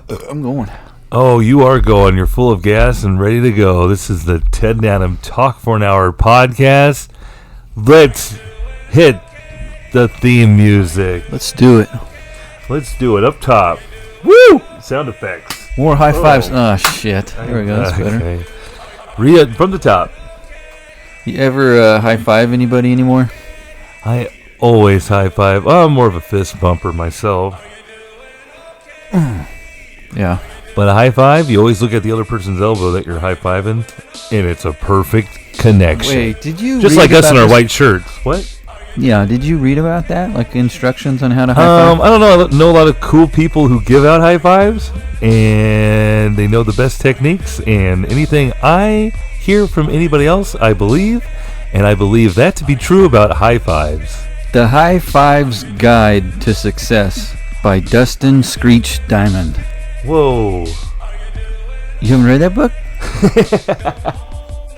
I'm going. Oh, you are going. You're full of gas and ready to go. This is the Ted and Adam Talk for an Hour podcast. Let's hit the theme music. Let's do it. Let's do it. Up top. Woo! Sound effects. More high fives. Oh, shit. There we go. That's better. Okay. Rhea, from the top. You ever high five anybody anymore? I always high five. I'm more of a fist bumper myself. Yeah. But a high five, you always look at the other person's elbow that you're high fiving, and it's a perfect connection. Wait, did you just read like us in about our this? white shirts? What? Yeah, did you read about that? Like instructions on how to high five? I don't know. I know a lot of cool people who give out high fives, and they know the best techniques. And anything I hear from anybody else, I believe, and I believe that to be true about high fives. The High Fives Guide to Success by Dustin Screech Diamond. Whoa. You haven't read that book?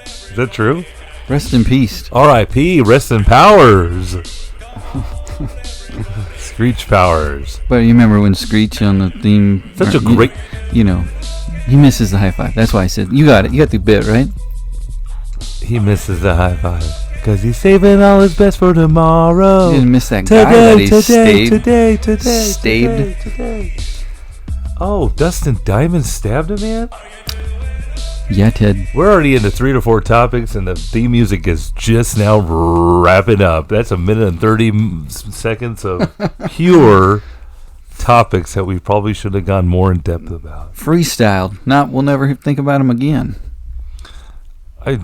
Is that true? Rest in peace. R.I.P. Rest in Powers. Screech Powers. But you remember when Screech on the theme... Such a you- great... You know, he misses the high five. That's why I said, you got it. You got the bit, right? He misses the high five. Because he's saving all his best for tomorrow. You didn't miss that guy that he Today. Staved. Oh, Dustin Diamond stabbed a man? Yeah, Ted. We're already into 3 to 4 topics, and the theme music is just now wrapping up. That's a minute and 30 seconds of pure topics that we probably should have gone more in depth about. Freestyled. We'll never think about him again. I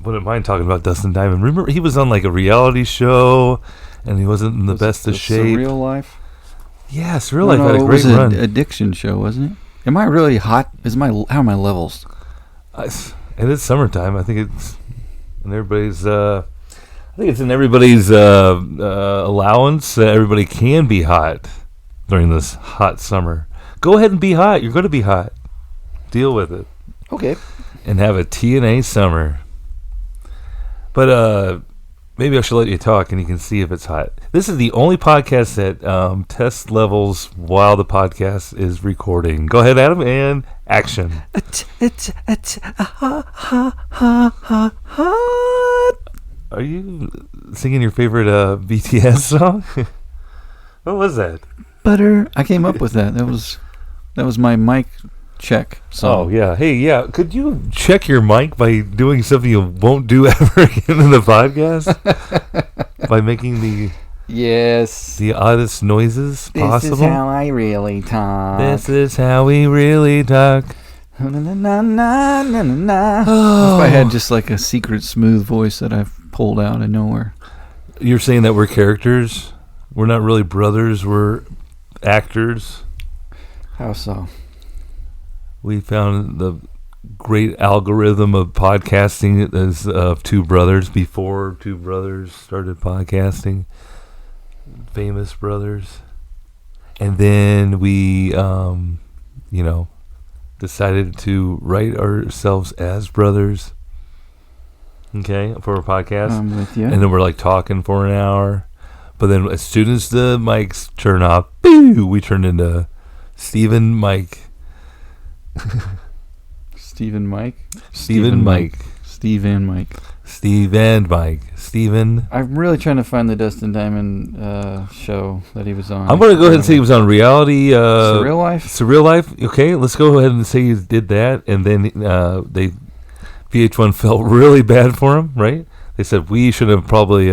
wouldn't mind talking about Dustin Diamond. Remember, he was on like a reality show, and he wasn't in the best of shape. Real Life? Yes, Real Life had a it great was run. an addiction show, wasn't it? Am I really hot? How are my levels? It is summertime. I think it's in everybody's. I think it's in everybody's allowance. Everybody can be hot during this hot summer. Go ahead and be hot. You're going to be hot. Deal with it. Okay. And have a TNA summer. But maybe I should let you talk and you can see if it's hot. This is the only podcast that tests levels while the podcast is recording. Go ahead, Adam, and action. Are you singing your favorite BTS song? What was that? Butter. I came up with that. That was my mic check song. Oh, yeah. Hey, yeah. Could you check your mic by doing something you won't do ever again in the podcast? By making the oddest noises possible? This is how I really talk. This is how we really talk. If I had just like a secret smooth voice that I've pulled out of nowhere. You're saying that we're characters? We're not really brothers. We're actors. How so? We found the great algorithm of podcasting as of two brothers before two brothers started podcasting. Famous brothers. And then we, decided to write ourselves as brothers. Okay, for a podcast. I'm with you. And then we're like talking for an hour. But then as soon as the mics turn off, boo, we turn into Stephen Mike. Steve and Mike? Steve and Mike. Steve and Mike. Steve and Mike. Steven. I'm really trying to find the Dustin Diamond show that he was on. I'm going to go ahead and say he was on reality. Surreal Life? Surreal Life. Okay, let's go ahead and say he did that. And then VH1 felt really bad for him, right? They said, we should have probably,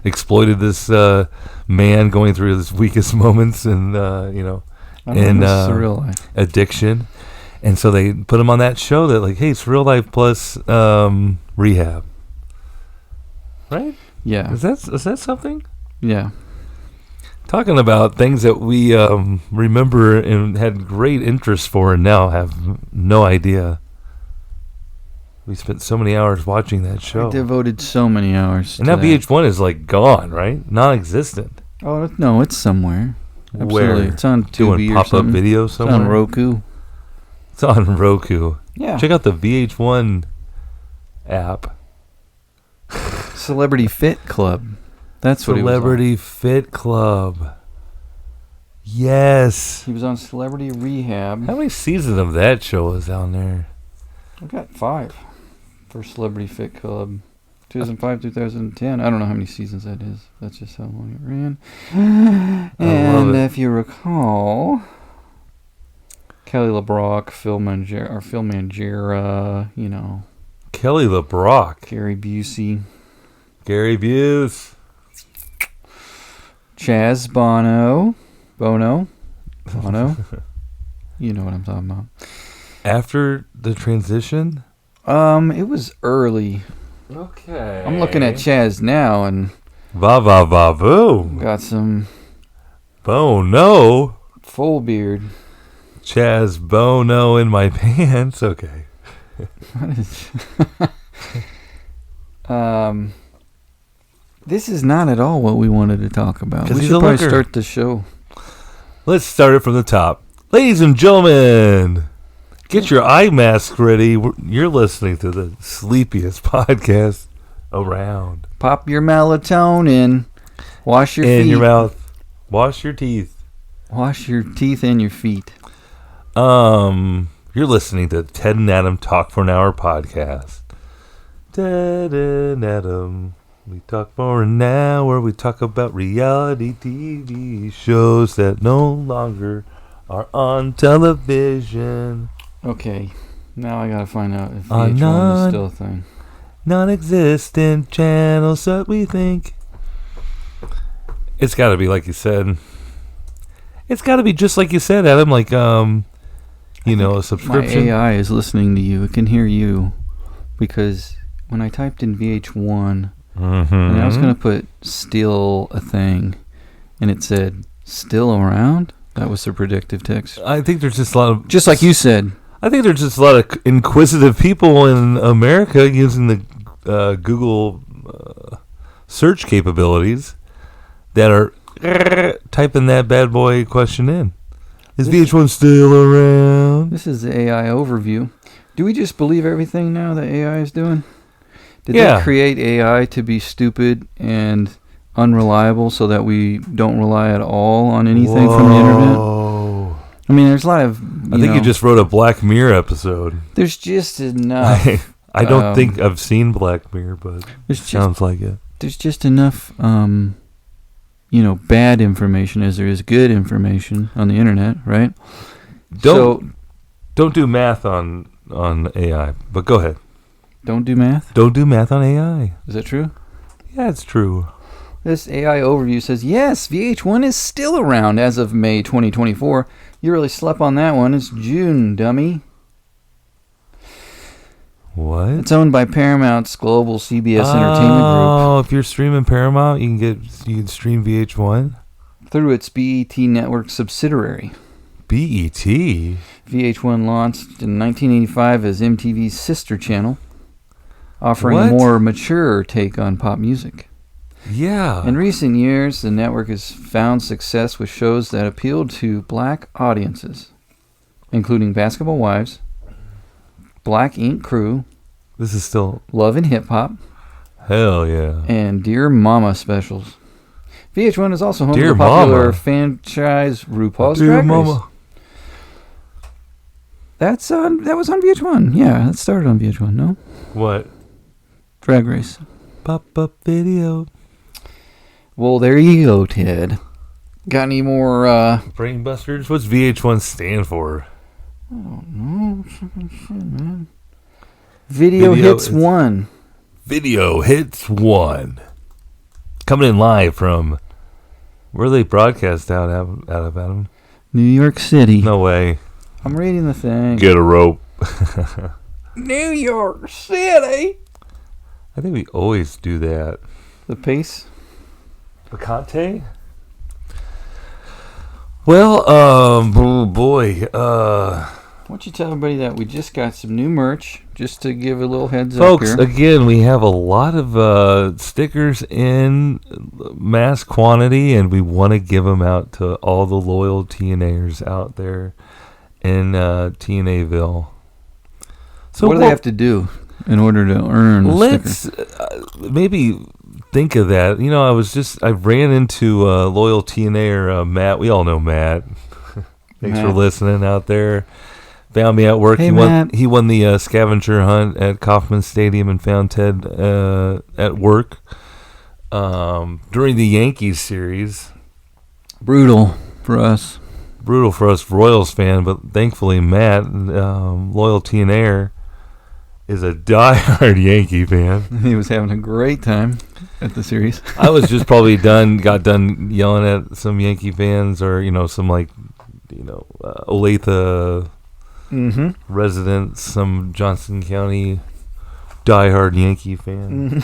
exploited this man going through his weakest moments and, Surreal Life. addiction. And so they put him on that show that like, hey, it's Real Life plus rehab. Right? Yeah. Is that something? Yeah. Talking about things that we remember and had great interest for and now have no idea. We spent so many hours watching that show. I devoted so many hours And to now that. VH1 is like gone, right? Non-existent. Oh, no, it's somewhere. Absolutely. Where? It's on Doing Tubi or pop-up something. videos It's somewhere? on Roku. It's on Roku. Yeah. Check out the VH1 app. Celebrity Fit Club. That's what Celebrity Fit Club. Yes. He was on Celebrity Rehab. How many seasons of that show is on there? I got 5 for Celebrity Fit Club. 2005, 2010. I don't know how many seasons that is. That's just how long it ran. And if you recall, Kelly LeBrock, Phil Mangiera, you know. Kelly LeBrock. Gary Busey. Gary Busey. Chaz Bono. Bono. You know what I'm talking about. After the transition? It was early. Okay. I'm looking at Chaz now and Boo. got some Bono. full beard. Chaz Bono in my pants. Okay. What is this is not at all what we wanted to talk about. 'Cause We he's should a probably looker. start the show. Let's start it from the top. Ladies and gentlemen, get your eye mask ready. You're listening to the sleepiest podcast around. Pop your melatonin. Wash your In feet. your mouth. Wash your teeth. Wash your teeth and your feet. You're listening to Ted and Adam Talk for an Hour podcast. Ted and Adam, we talk for an hour. We talk about reality TV shows that no longer are on television. Okay. Now I gotta find out if On VH1 is still a thing. Non-existent channels that we think. It's got to be like you said. It's got to be just like you said, Adam. Like a My subscription. AI is listening to you. It can hear you. Because when I typed in VH1, Mm-hmm. and I was going to put still a thing, and it said still around. That was the predictive text. I think there's just a lot of Just like you said. I think there's just a lot of inquisitive people in America using the Google search capabilities that are typing that bad boy question in. Is VH1 still around? This is the AI overview. Do we just believe everything now that AI is doing? Did Yeah. they create AI to be stupid and unreliable so that we don't rely at all on anything from the internet? Whoa. I mean, there's a lot of. I think you just wrote a Black Mirror episode. There's just enough. I don't think I've seen Black Mirror, but it sounds like it. There's just enough, bad information as there is good information on the internet, right? Don't do math on AI, but go ahead. Don't do math? Don't do math on AI. Is that true? Yeah, it's true. This AI overview says, yes, VH1 is still around as of May 2024. You really slept on that one. It's June, dummy. What? It's owned by Paramount's global CBS Entertainment Oh, if you're streaming Paramount, you can stream VH1. Group through its BET network subsidiary. BET. VH1 launched in 1985 as MTV's sister channel, offering What? a more mature take on pop music. Yeah. In recent years, the network has found success with shows that appealed to black audiences, including Basketball Wives, Black Ink Crew, This is still Love and Hip Hop, hell yeah. and Dear Mama specials. VH1 is also home Dear to the popular Mama. franchise RuPaul's Dear Drag Race. Mama. That was on VH1. Yeah, that started on VH1. No, What? Drag Race. Pop up video. Well, there you go, Ted. Got any more? Brain Busters. What's VH1 stand for? I don't know. Shit, man. Video Hits it's- 1. Video Hits 1. Coming in live from where they broadcast out of Adam? New York City. No way. I'm reading the thing. Get a rope. New York City. I think we always do that. The pace. Picante? Well, oh boy. Why don't you tell everybody that we just got some new merch, just to give a little heads Folks, up here. again, we have a lot of stickers in mass quantity, and we want to give them out to all the loyal TNAers out there in TNAville. So what do they have to do in order to earn a let's sticker? maybe think of that. I ran into loyal TNA Matt. We all know Matt. Thanks for listening out there. Found me at work. Hey, he won the scavenger hunt at Kauffman Stadium and found Ted at work during the Yankees series. Brutal for us. Royals fan, but thankfully Matt, loyal TNA, is a diehard Yankee fan. He was having a great time at the series. I was just probably got done yelling at some Yankee fans, or some Olathe residents, some Johnson County diehard Yankee fan.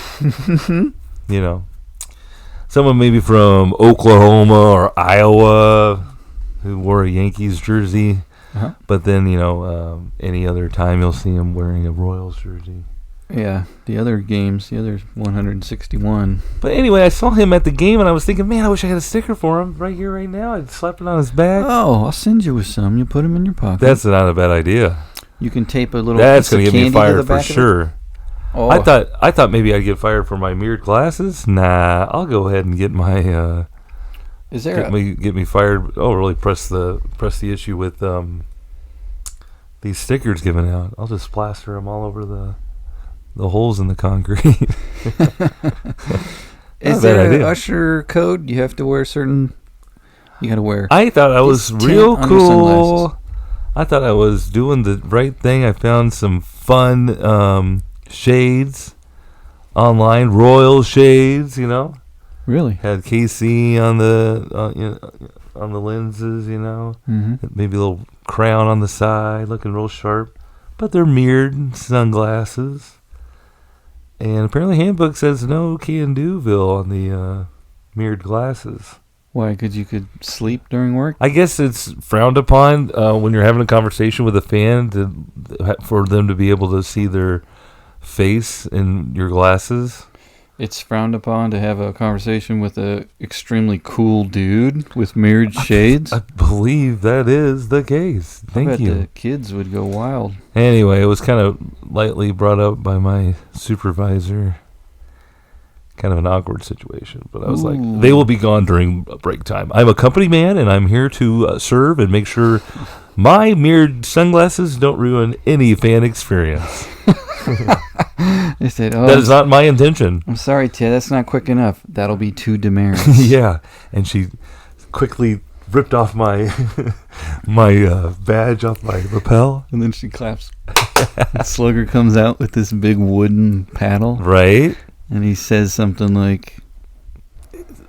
Someone maybe from Oklahoma or Iowa who wore a Yankees jersey. Uh-huh. But then, any other time you'll see him wearing a Royals jersey. Yeah, the other 161. But anyway, I saw him at the game, and I was thinking, man, I wish I had a sticker for him right here, right now. I'd slap it on his back. Oh, I'll send you with some. You put them in your pocket. That's not a bad idea. You can tape a little. That's going to get me fired for sure. Oh. I thought maybe I'd get fired for my mirrored glasses. Nah, I'll go ahead and get my. Is there get me fired? Oh, really? Press the issue with these stickers given out. I'll just plaster them all over the holes in the concrete. Is there an usher code? You have to wear certain. You got to wear. I thought I was real cool. I thought I was doing the right thing. I found some fun shades online, Royal shades. Really? Had KC on the on the lenses. Mm-hmm. Maybe a little crown on the side, looking real sharp. But they're mirrored sunglasses. And apparently Handbook says no can-do-ville on the mirrored glasses. Why? Because you could sleep during work? I guess it's frowned upon when you're having a conversation with a fan for them to be able to see their face in your glasses. It's frowned upon to have a conversation with a extremely cool dude with mirrored shades? I believe that is the case. Thank you. The kids would go wild. Anyway, it was kind of lightly brought up by my supervisor. Kind of an awkward situation. But I was like, they will be gone during break time. I'm a company man, and I'm here to serve and make sure my mirrored sunglasses don't ruin any fan experience. They said, that is not my intention. I'm sorry, Ted, that's not quick enough. That'll be 2 demerits. Yeah, and she quickly ripped off my badge off my lapel. And then she claps. And Slugger comes out with this big wooden paddle. Right. And he says something like...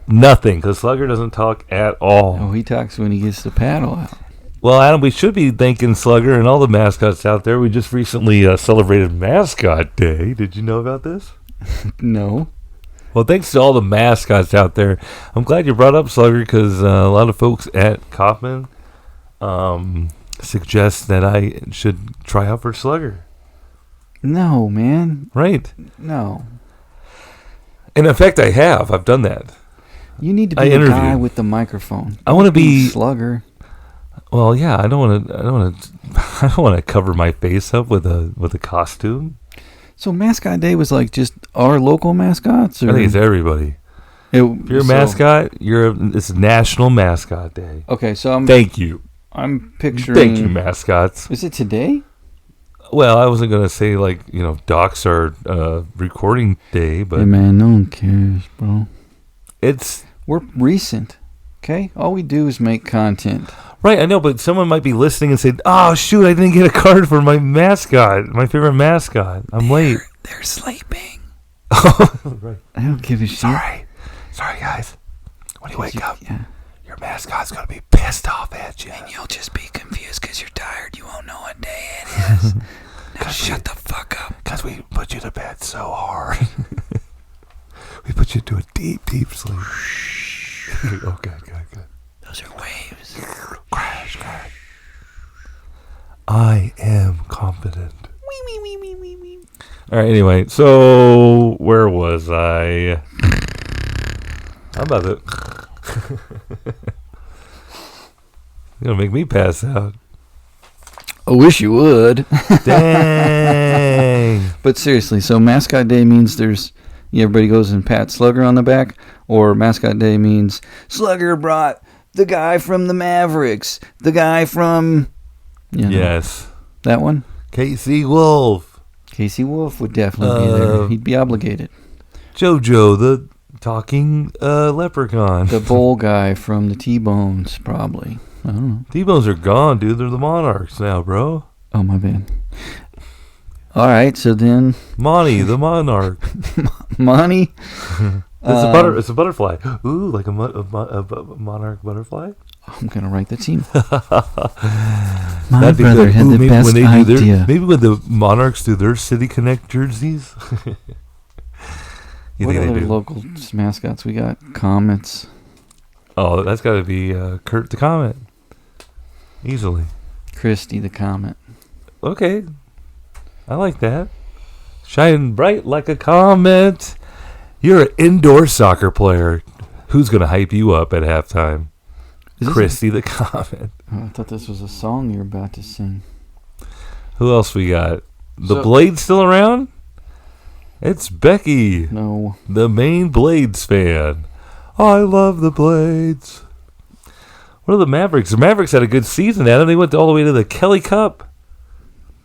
Nothing, because Slugger doesn't talk at all. Oh, he talks when he gets the paddle out. Well, Adam, we should be thanking Slugger and all the mascots out there. We just recently celebrated Mascot Day. Did you know about this? No. Well, thanks to all the mascots out there. I'm glad you brought up Slugger because a lot of folks at Kauffman suggest that I should try out for Slugger. No, man. Right. No. And in fact, I have. I've done that. You need to be the guy with the microphone. I want to be Slugger. Well, yeah, I don't want to cover my face up with a costume. So Mascot Day was like just our local mascots, or I think it's everybody. If you're a mascot, it's National Mascot Day. Okay, so thank you. I'm picturing. Thank you, mascots. Is it today? Well, I wasn't gonna say docs are recording day, but hey man, no one cares, bro. We're recent. Okay, all we do is make content. Right, I know, but someone might be listening and say, "Oh shoot, I didn't get a card for my mascot, my favorite mascot. I'm late." They're sleeping. Right. I don't give a shit. Sorry, guys. When you wake up, your mascot's gonna be pissed off at you, and you'll just be confused because you're tired. You won't know what day it is. Now shut the fuck up. Because we put you to bed so hard. We put you into a deep, deep sleep. Oh, good. Those are waves. Crash. I am confident. Wee. All right, anyway, so where was I? How about it? You're going to make me pass out. I wish you would. Dang. But seriously, so Mascot Day means there's Everybody goes and pat Slugger on the back, or mascot day means Slugger brought the guy from the Mavericks, the guy from, Yes. that one. Casey Wolf. Casey Wolf would definitely be there. He'd be obligated. JoJo, the talking leprechaun. The bowl guy from the T-Bones, probably. I don't know. T-Bones are gone, dude. They're the Monarchs now, bro. Oh, my bad. All right, so then Monty, the Monarch. Monty. It's a butterfly. Ooh, like a monarch butterfly. I'm gonna write the team. My That'd be brother good. had Ooh, the maybe best when they do idea. maybe when the Monarchs do their City Connect jerseys. You What think they other do? local mascots we got? Comets. Oh, that's got to be Kurt the Comet. Easily. Christy the Comet. Okay. I like that. Shine bright like a comet. You're an indoor soccer player. Who's going to hype you up at halftime? Is this Christy the Comet. Oh, I thought this was a song you were about to sing. Who else we got? The So- Blades still around? It's Becky, No. the main Blades fan. I love the Blades. What are the Mavericks? The Mavericks had a good season, Adam. They went all the way to the Kelly Cup.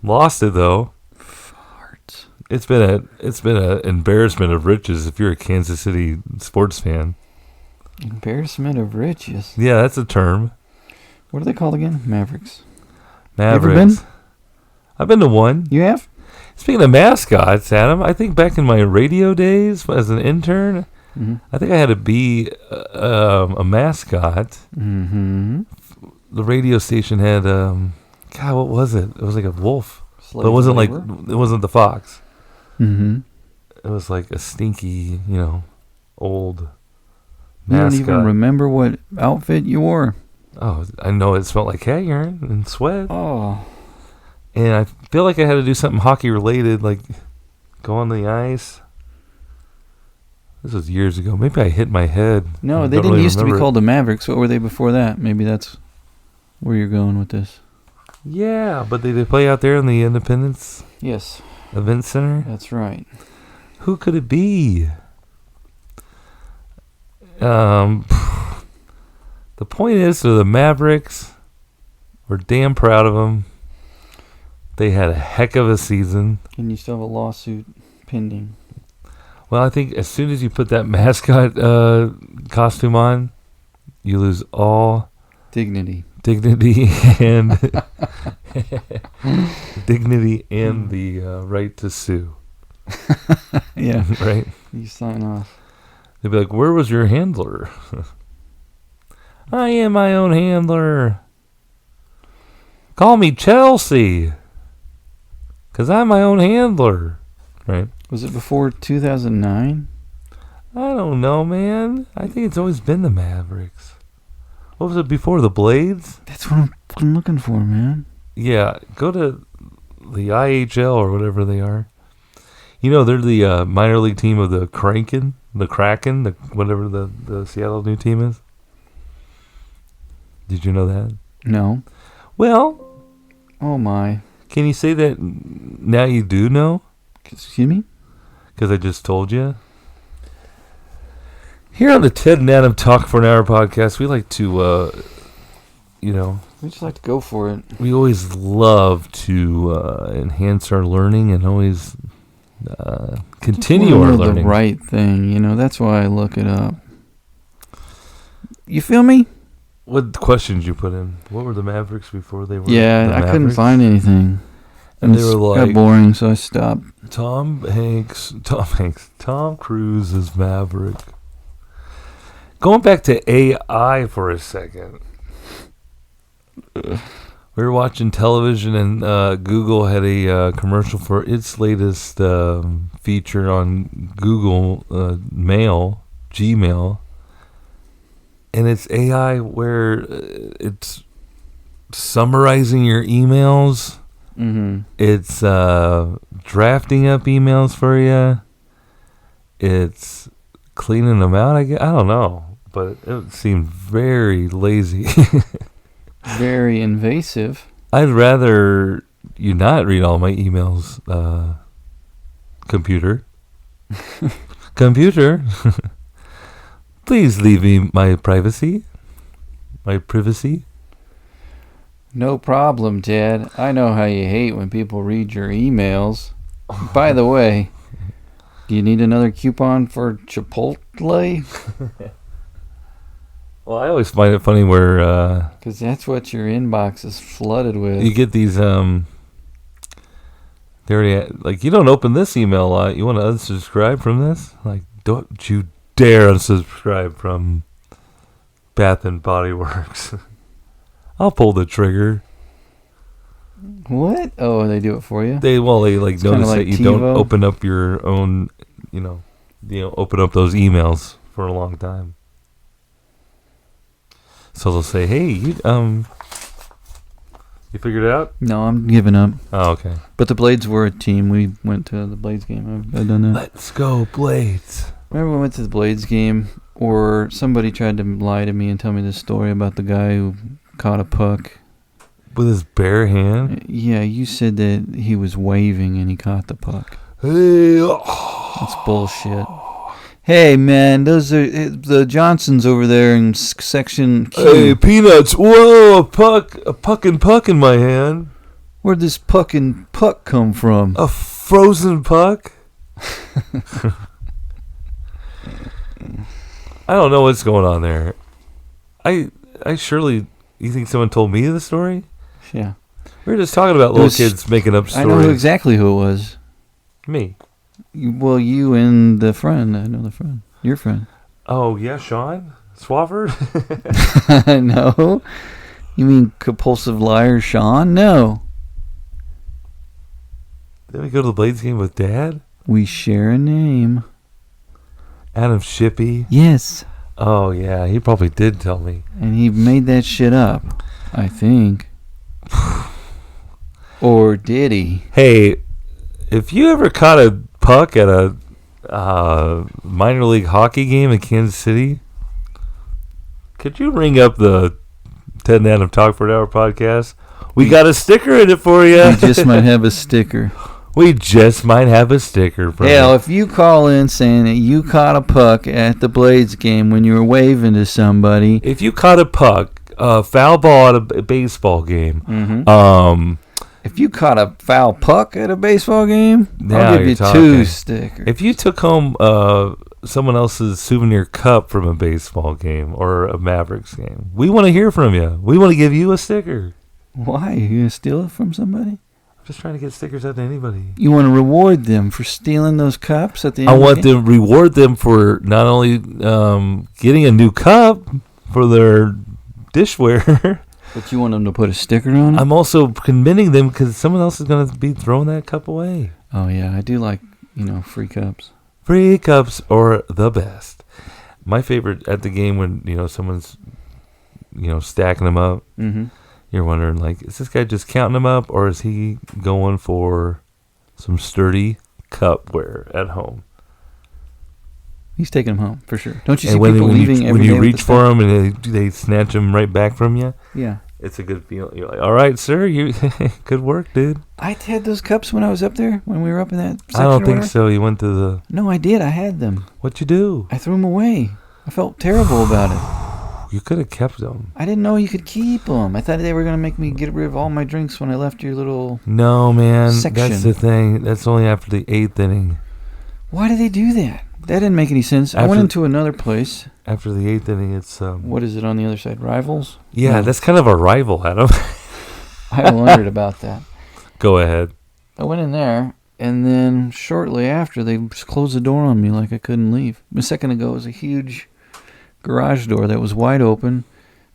Lost it, though. Farts. It's been a embarrassment of riches if you're a Kansas City sports fan. Embarrassment of riches. Yeah, that's a term. What are they called again? Mavericks. Mavericks. You ever been? I've been to one. You have? Speaking of mascots, Adam, I think back in my radio days as an intern, Mm-hmm. I think I had to be a mascot. Mm-hmm. The radio station had, God, what was it? It was like a wolf, but it wasn't it wasn't the fox. Mm-hmm. It was like a stinky, old You mascot. don't even remember what outfit you wore. Oh, I know it smelled like cat urine and sweat. Oh. And I feel like I had to do something hockey related, like go on the ice. This was years ago. Maybe I hit my head. No, I they don't didn't really used to be remember it. called the Mavericks. What were they before that? Maybe that's where you're going with this. Yeah, but they play out there in the Independence Yes, Event Center. that's right. Who could it be? The point is, so the Mavericks, we're damn proud of them. They had a heck of a season. And you still have a lawsuit pending. Well, I think as soon as you put that mascot costume on, you lose all Dignity. dignity and the right to sue. Yeah. Right? You sign off. They'd be like, "Where was your handler?" I am my own handler. Call me Chelsea, 'cause I'm my own handler. Right? Was it before 2009? I don't know, man. I think it's always been the Mavericks. What was it before? The Blades? That's what I'm looking for, man. Yeah, go to the IHL or whatever they are. They're the minor league team of the Kraken, whatever the Seattle new team is. Did you know that? No. Well, Oh, my. can you say that now you do know? Excuse me? Because I just told you. Here on the Ted and Adam Talk for an Hour podcast, we like to, We just like to go for it. we always love to enhance our learning and always continue Just wanna our know learning. the right thing, that's why I look it up. You feel me? What questions you put in? What were the Mavericks before they were? Yeah, the I couldn't Mavericks? find anything. And they It's were got like boring, so I stopped. Tom Cruise is Maverick. Going back to AI for a second. We were watching television and Google had a commercial for its latest feature on Google Mail, Gmail. And it's AI where it's summarizing your emails. Mm-hmm. It's drafting up emails for you. It's cleaning them out, I guess. I don't know. But it seemed very lazy. Very invasive. I'd rather you not read all my emails, computer. Computer, please leave me my privacy. My privacy. No problem, Ted. I know how you hate when people read your emails. By the way, do you need another coupon for Chipotle? Well, I always find it funny where Because that's what your inbox is flooded with. you get these they already like, you don't open this email a lot. You want to unsubscribe from this? Like, don't you dare unsubscribe from Bath and Body Works. I'll pull the trigger. What? Oh, they do it for you? They like It's kinda notice like that you don't TiVo. open up your own, open up those emails for a long time. So they'll say, "Hey, you figured it out?" No, I'm giving up. Oh, okay. But the Blades were a team. We went to the Blades game. I've done that. Let's go, Blades. Remember we went to the Blades game, or somebody tried to lie to me and tell me this story about the guy who caught a puck. With his bare hand? Yeah, you said that he was waving and he caught the puck. Hey, That's bullshit. Hey, man, those are the Johnsons over there in section Q. hey, Peanuts. Whoa, a puck in my hand. Where'd this puck come from? A frozen puck? I don't know what's going on there. I surely, you think someone told me the story? Yeah. We were just talking about little kids making up I know stories. exactly who it was. Me. Well, you and the friend. I know the friend. Your friend. Oh, yeah, Sean Swafford? No. You mean compulsive liar Sean? No. Did we go to the Blades game with Dad? We share a name. Adam Shippey? Yes. Oh, yeah, he probably did tell me. And he made that shit up. I think. Or did he? Hey, if you ever caught a puck at a minor league hockey game in Kansas City, could you ring up the Ted and Adam Talk for an Hour podcast? We got a sticker in it for you. We just might have a sticker. We just might have a sticker for Hell, if you call in saying that you caught a puck at the Blades game when you were waving to somebody. If you caught a puck, a foul ball at a baseball game, If you caught a foul puck at a baseball game, Now I'll give you're you talking. 2 stickers. if you took home someone else's souvenir cup from a baseball game or a Mavericks game, we want to hear from you. We want to give you a sticker. Why? You going to steal it from somebody? I'm just trying to get stickers out to anybody. You want to reward them for stealing those cups at the end I of the want game? to reward them for not only getting a new cup for their dishware. But you want them to put a sticker on it? I'm also commending them because someone else is going to be throwing that cup away. Oh, yeah. I do like, free cups. Free cups are the best. My favorite at the game when, someone's, stacking them up. Mm-hmm. You're wondering, like, is this guy just counting them up or is he going for some sturdy cupware at home? He's taking them home, for sure. Don't you see And when, people when leaving you, every when day you with reach the for them and they snatch them right back from you, Yeah. it's a good feeling. You're like, all right, sir, you good work, dude. I had those cups when I was up there, when we were up in that section. I don't or think whatever. so. You went to the... No, I did. I had them. What'd you do? I threw them away. I felt terrible about it. You could have kept them. I didn't know you could keep them. I thought they were going to make me get rid of all my drinks when I left your little... No, man. Section. That's the thing. That's only after the 8th inning. Why did they do that? That didn't make any sense. I went into another place. After the 8th inning, it's... What is it on the other side? Rivals? Yeah, No. that's kind of a rival, Adam. I wondered about that. Go ahead. I went in there, and then shortly after, they just closed the door on me like I couldn't leave. A second ago, it was a huge garage door that was wide open.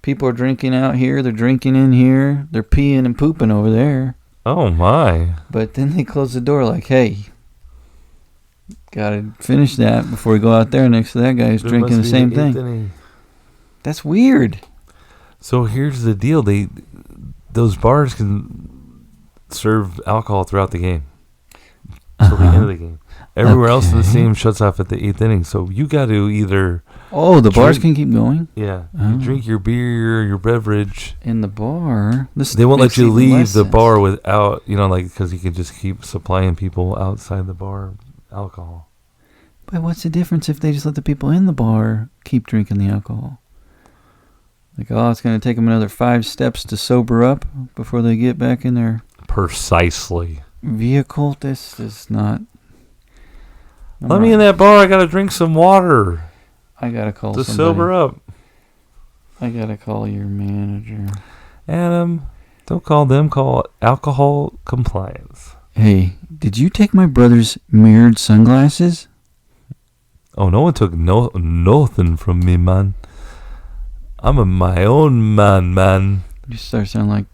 People are drinking out here. They're drinking in here. They're peeing and pooping over there. Oh, my. But then they closed the door like, hey, got to finish that before we go out there next to that guy who's It drinking the must be same 8th thing. inning. That's weird. So here's the deal. Those bars can serve alcohol throughout the game. Till the end of the game. Everywhere else in the Okay. stadium shuts off at the 8th inning. So you got to either... Oh, the bars Drink- can keep going? Yeah. Oh. You drink your beer, your beverage. In the bar? This They won't makes let you even leave less the sense. bar without, because you can just keep supplying people outside the bar alcohol. But what's the difference if they just let the people in the bar keep drinking the alcohol? Like, oh, it's going to take them another 5 steps to sober up before they get back in their Precisely. vehicle. This is not... Let me in that bar. I got to drink some water I got to call to somebody. sober up. I got to call your manager. Adam, don't call them. Call alcohol compliance. Hey, did you take my brother's mirrored sunglasses? Oh, no one took nothing from me, man. I'm my own man. You start sounding like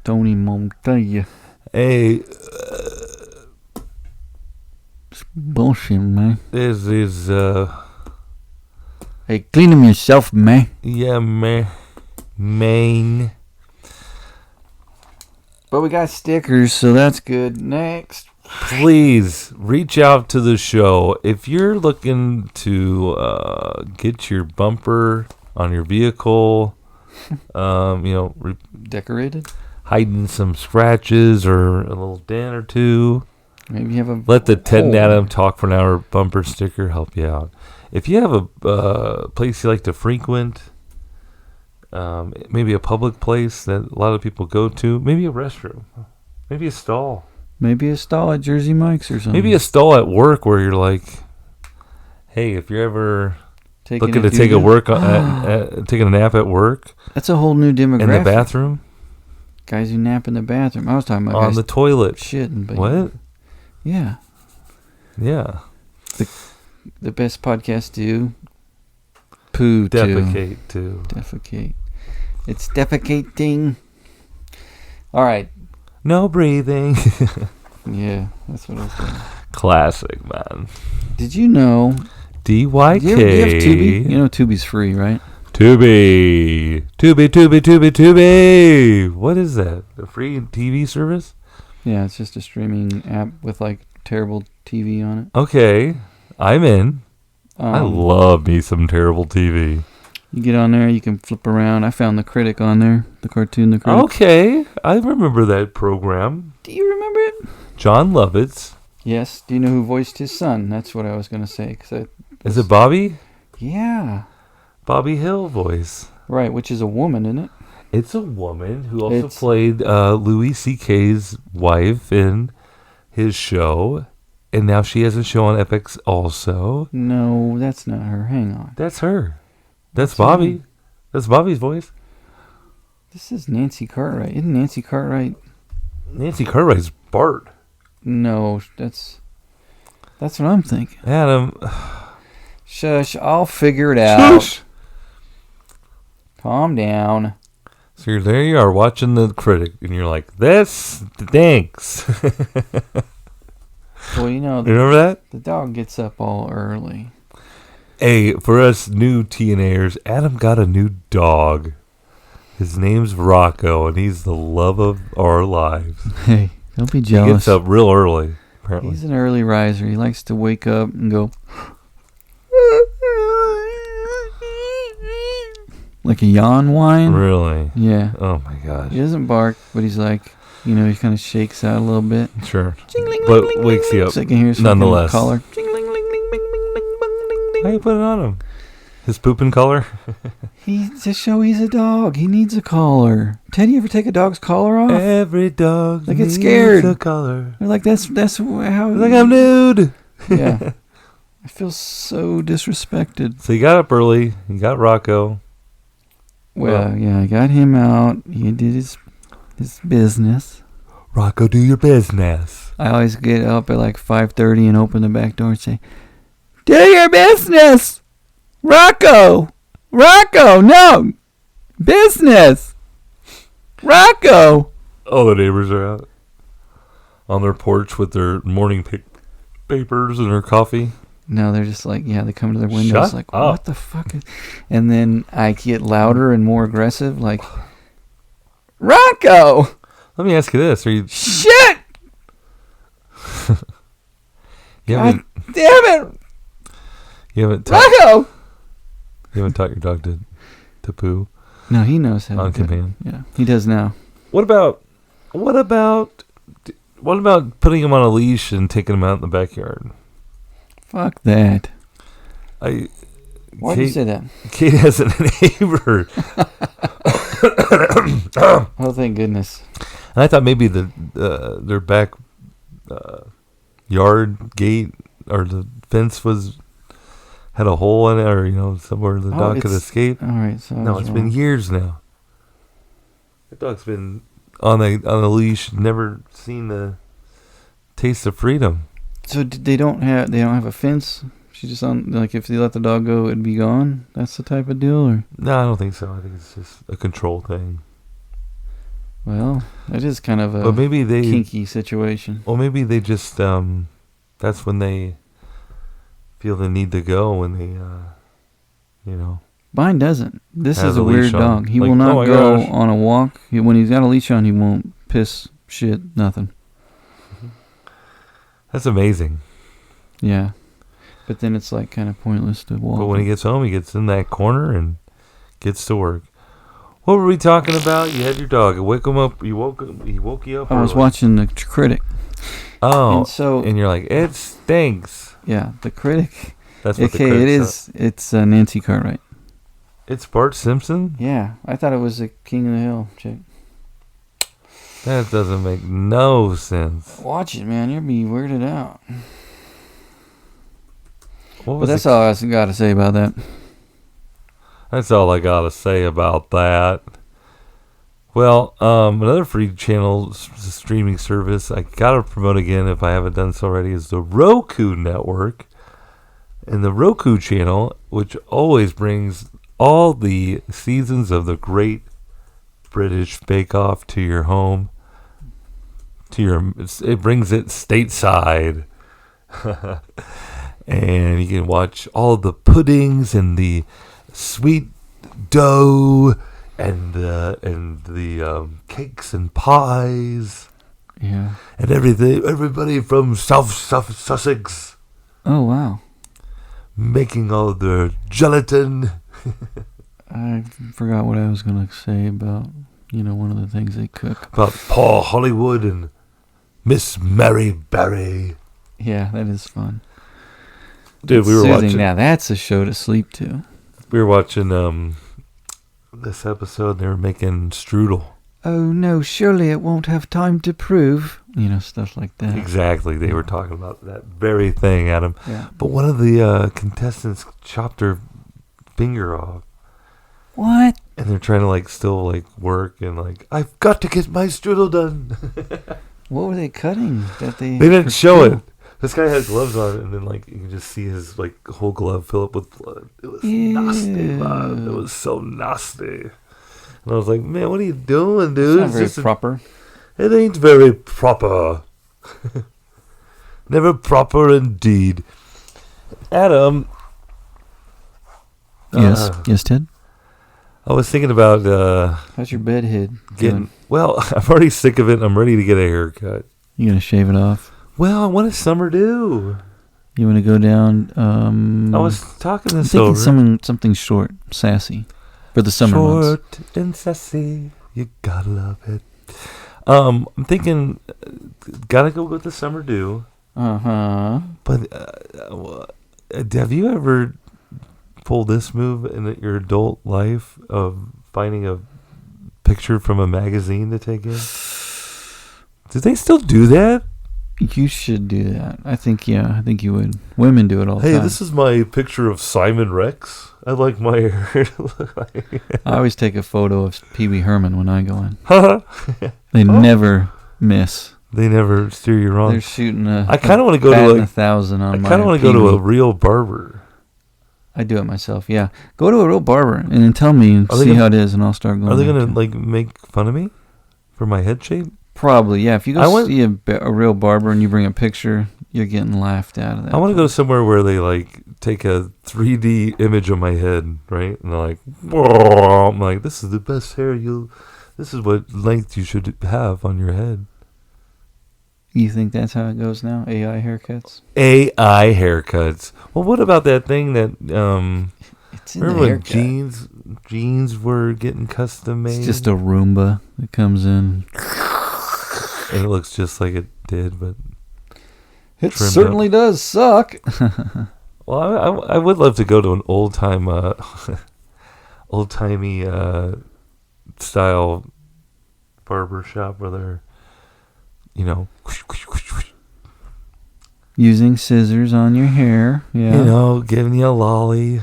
Tony Montana. Hey, It's bullshit, man. this is, Hey, clean them yourself, man. yeah, Maine. But we got stickers, so that's good. Next. Please reach out to the show. If you're looking to get your bumper on your vehicle, Decorated? hiding some scratches or a little dent or two, Maybe you have a... let the Ted and hole. Adam Talk for an Hour bumper sticker help you out. If you have a place you like to frequent, maybe a public place that a lot of people go to, maybe a restroom, maybe a stall. Maybe a stall at Jersey Mike's or something. Maybe a stall at work where you're like, hey, if you're ever Taking looking a to take a doo-doo. taking a nap at work That's a whole new demographic. in the bathroom, Guys who nap in the bathroom. I was talking about on guys the toilet. shitting. But What? Yeah. Yeah. The best podcasts do. Poo too. Defecate too. Defecate. It's defecating. All right. No breathing. Yeah, that's what I was saying. Classic, man. Did you know... DYK. Do you have Tubi? You know Tubi's free, right? Tubi. What is that? A free TV service? Yeah, it's just a streaming app with like terrible TV on it. Okay. I'm in. I love me some terrible TV. You get on there, you can flip around. I found The Critic on there, the cartoon The Critic. Okay. I remember that program. Do you remember it? John Lovitz. Yes. Do you know who voiced his son? That's what I was going to say. Is it Bobby? Yeah. Bobby Hill voice. Right, which is a woman, isn't it? It's a woman who also It's- played Louis C.K.'s wife in his show. And now she has a show on FX also. No, that's not her. Hang on. That's her. That's That's Bobby. her. That's Bobby's voice. This is Nancy Cartwright. Isn't Nancy Cartwright? Nancy Cartwright's Bart. No, that's what I'm thinking. Adam. Shush, I'll figure it out. Shush. Calm down. So you're there, you are watching The Critic, and you're like, this stinks. Well, you know, You remember that? the dog gets up all early. Hey, for us new TNAers, Adam got a new dog. His name's Rocco, and he's the love of our lives. Hey, don't be He jealous. gets up real early, apparently. He's an early riser. He likes to wake up and go like a yawn whine. Really? Yeah. Oh my gosh. He doesn't bark, but he's like, he kind of shakes out a little bit. Sure. Jingling, But ling, ling, wakes ling, you ling. up So I can hear his nonetheless. fucking collar. Jingling, ling, ling, ling, ling, ling, ling, ling, How ling. you put it on him? His pooping collar? To show he's a dog. He needs a collar. Ted, you ever take a dog's collar off? Every dog They get needs scared. a collar. They're like, that's how. Like I'm nude. Yeah. I feel so disrespected. So you got up early. You got Rocco. Well, yeah, I got him out. He did his business. Rocco, do your business. I always get up at like 5:30 and open the back door and say, "Do your business, Rocco. Rocco, no business, Rocco." All the neighbors are out on their porch with their morning papers and their coffee. No, they're just like, yeah, they come to their windows Shut like, up. what the fuck? And then I get louder and more aggressive, like, Rocco, Let me ask you this: Are you? shit, You God haven't, damn it, you haven't, taught, Rocco. you haven't taught your dog to poo No, he knows how on to do it. command. Yeah, he does now. What about putting him on a leash and taking him out in the backyard? Fuck that. I Why did you say that? Kate has a neighbor. Oh, thank goodness. And I thought maybe their back yard gate or the fence had a hole in it, or somewhere the dog could escape. All right, so No, it's been years now. The dog's been on a leash, never seen the taste of freedom. So they don't have a fence. She's just on, like, if they let the dog go, it'd be gone. That's the type of deal, or? No, I don't think so. I think it's just a control thing. Well, it is kind of a but maybe kinky situation. Well, maybe they just that's when they feel the need to go when they Mine doesn't. This has is a leash weird on. dog. He Like, will not oh my go gosh. on a walk. When he's got a leash on, he won't piss, shit, nothing. That's amazing. Yeah. But then it's like kind of pointless to walk. But when he gets home, he gets in that corner and gets to work. What were we talking about? You had your dog. You wake him up. He woke you up. I was early. watching The Critic. Oh, and you're like, it stinks. Yeah, The Critic. That's what Okay, the critic it is. It's Nancy Cartwright. It's Bart Simpson? Yeah, I thought it was the King of the Hill chick. That doesn't make no sense. Watch it, man. You'll be weirded out. What But that's all I got to say about that. That's all I got to say about that. Well, another free channel streaming service I got to promote again if I haven't done so already is the Roku Network. And the Roku channel, which always brings all the seasons of the Great British Bake Off to your home. It brings it stateside. And you can watch all of the puddings and the sweet dough and the cakes and pies. Yeah. And everybody from South Sussex Oh, wow. making all the gelatin. I forgot what I was going to say about, one of the things they cook. About Paul Hollywood and Miss Mary Berry. Yeah, that is fun. Dude, we were Soothing. watching. Now, that's a show to sleep to. We were watching this episode. They were making strudel. Oh, no, surely it won't have time to prove. Stuff like that. Exactly. They were talking about that very thing, Adam. Yeah. But one of the contestants chopped her finger off. What? And they're trying to still work and I've got to get my strudel done. What were they cutting? They didn't show it. This guy had gloves on, and then you can just see his whole glove fill up with blood. It was nasty, man. It was so nasty. And I was like, man, what are you doing, dude? It's not very proper. It ain't very proper. Never proper indeed. Adam. Yes, Ted? I was thinking about How's your bed head getting. Well, I'm already sick of it. And I'm ready to get a haircut. You gonna shave it off? Well, what does summer do? You want to go down? I was talking I'm this thinking over. something short, sassy, for the summer months. Short and sassy, you gotta love it. I'm thinking, gotta go with the summer do. But have you ever pulled this move in your adult life of finding a picture from a magazine to take in? Do they still do that? You should do that. I think you would. Women do it all the time. Hey, this is my picture of Simon Rex. I like my hair to look like. I always take a photo of Pee Wee Herman when I go in. They They never miss. They never steer you wrong. They're shooting I kind of want to go to 1,000 on I my kind of want to go to a Pee-wee. real barber. I do it myself. Yeah, go to a real barber and then tell me and Are they see gonna- how it is, and I'll start going. Are they there, gonna too. make fun of me for my head shape? Probably, yeah. If you I go want- see a real barber and you bring a picture, you're getting laughed out of that. I want to go somewhere where they take a 3D image of my head, right? And they're like, "Whoa." I'm like, this is the best hair this is what length you should have on your head. You think that's how it goes now? AI haircuts? AI haircuts. Well, what about that thing that It's in the remember when haircut. jeans were getting custom made? It's just a Roomba that comes in. and it looks just like it did, but It trimmed certainly does suck. Well, I would love to go to an old timey style barber shop where they're, Using scissors on your hair. Yeah. giving you a lolly.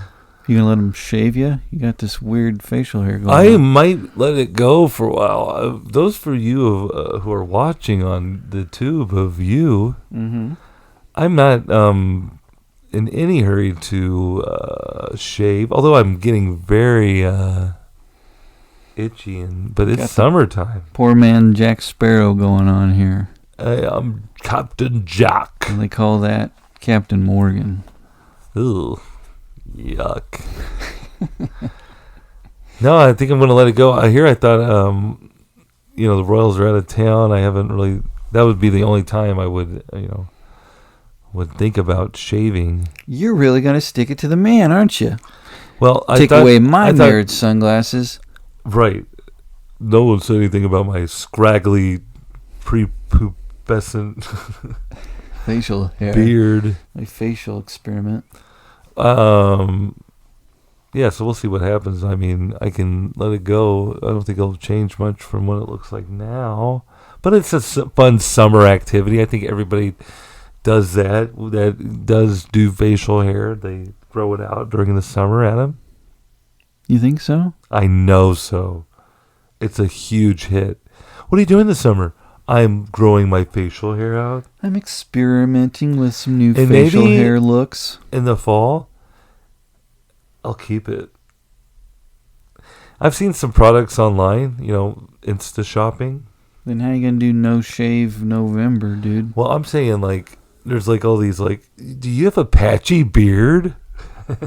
You gonna let them shave you? You got this weird facial hair going I on. might let it go for a while. Those for you who are watching on the tube of you, Mm-hmm. I'm not in any hurry to shave. Although I'm getting very itchy, but it's summertime. Poor man Jack Sparrow going on here. I'm Captain Jack. They call that Captain Morgan. Ooh, yuck. No, I think I'm going to let it go. I thought, the Royals are out of town. I haven't really. That would be the only time I would, would think about shaving. You're really gonna stick it to the man, aren't you? Well, Take away my marriage sunglasses. Right. No one said anything about my scraggly, prepubescent Facial hair. beard. My facial experiment. Yeah, so we'll see what happens. I mean, I can let it go. I don't think it'll change much from what it looks like now. But it's a fun summer activity. I think everybody does that does do facial hair. They grow it out during the summer, Adam. You think so? I know so. It's a huge hit. What are you doing this summer? I'm growing my facial hair out. I'm experimenting with some new And facial maybe hair looks. in the fall, I'll keep it. I've seen some products online, Insta shopping. Then how you gonna do no shave November, dude? Well, I'm saying there's all these do you have a patchy beard? I